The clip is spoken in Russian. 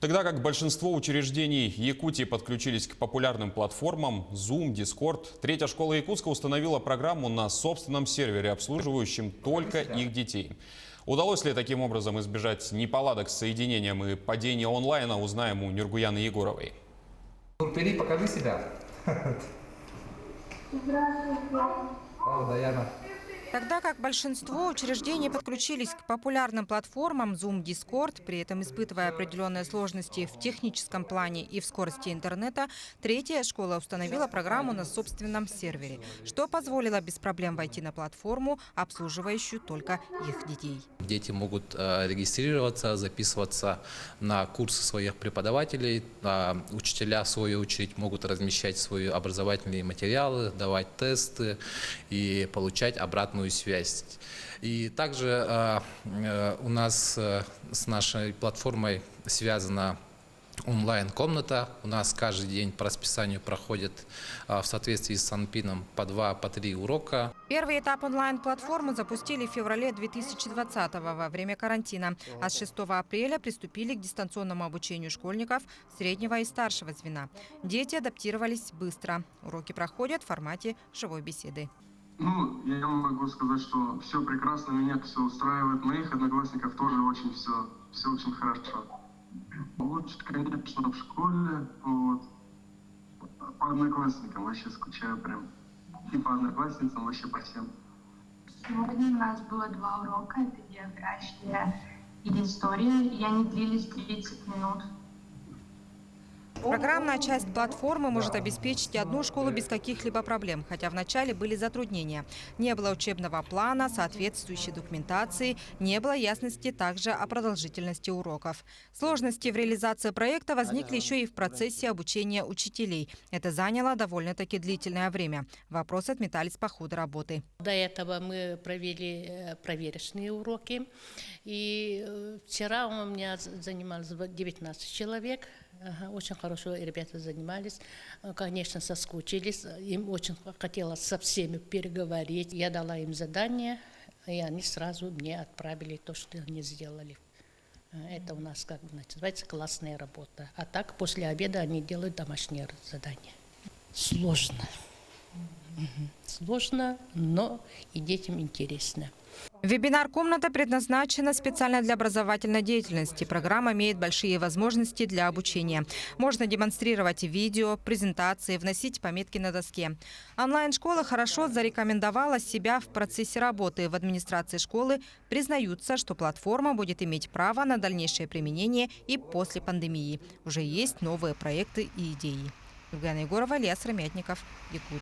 Тогда как большинство учреждений Якутии подключились к популярным платформам Zoom, Discord, третья школа Якутска установила программу на собственном сервере, обслуживающем только их детей. Удалось ли таким образом избежать неполадок с соединением и падения онлайна, узнаем у Нюргуяны Егоровой. Нурпери, покажи себя. Здравствуйте. О, Даяна. Тогда как большинство учреждений подключились к популярным платформам Zoom, Discord, при этом испытывая определенные сложности в техническом плане и в скорости интернета, третья школа установила программу на собственном сервере, что позволило без проблем войти на платформу, обслуживающую только их детей. Дети могут регистрироваться, записываться на курсы своих преподавателей. Учителя, в свою очередь, могут размещать свои образовательные материалы, давать тесты и получать обратную связь. И также у нас с нашей платформой связана онлайн-комната. У нас каждый день по расписанию проходит в соответствии с Санпином по 2-3 урока. Первый этап онлайн-платформы запустили в феврале 2020-го во время карантина. А с 6 апреля приступили к дистанционному обучению школьников среднего и старшего звена. Дети адаптировались быстро. Уроки проходят в формате живой беседы. Я могу сказать, что все прекрасно, меня все устраивает. Моих одноклассников тоже очень все очень хорошо. Лучше, конечно, в школе. Вот. По одноклассникам вообще скучаю прям. И по одноклассницам вообще по всем. Сегодня у нас было 2 урока. Это география и история. И они длились 30 минут. Программная часть платформы может обеспечить одну школу без каких-либо проблем, хотя вначале были затруднения. Не было учебного плана, соответствующей документации, не было ясности также о продолжительности уроков. Сложности в реализации проекта возникли еще и в процессе обучения учителей. Это заняло довольно-таки длительное время. Вопросы отметались по ходу работы. До этого мы провели проверочные уроки. И вчера у меня занималось 19 человек. Очень хорошо ребята занимались. Конечно, соскучились. Им очень хотелось со всеми переговорить. Я дала им задание, и они сразу мне отправили то, что они сделали. Это у нас, как бы называется, классная работа. А так, после обеда они делают домашнее задание. Сложно. Сложно, но и детям интересно. Вебинар-комната предназначена специально для образовательной деятельности. Программа имеет большие возможности для обучения. Можно демонстрировать видео, презентации, вносить пометки на доске. Онлайн-школа хорошо зарекомендовала себя в процессе работы. В администрации школы признаются, что платформа будет иметь право на дальнейшее применение и после пандемии. Уже есть новые проекты и идеи. Нюргуяна Егорова, Илья Сыромятников, Якут.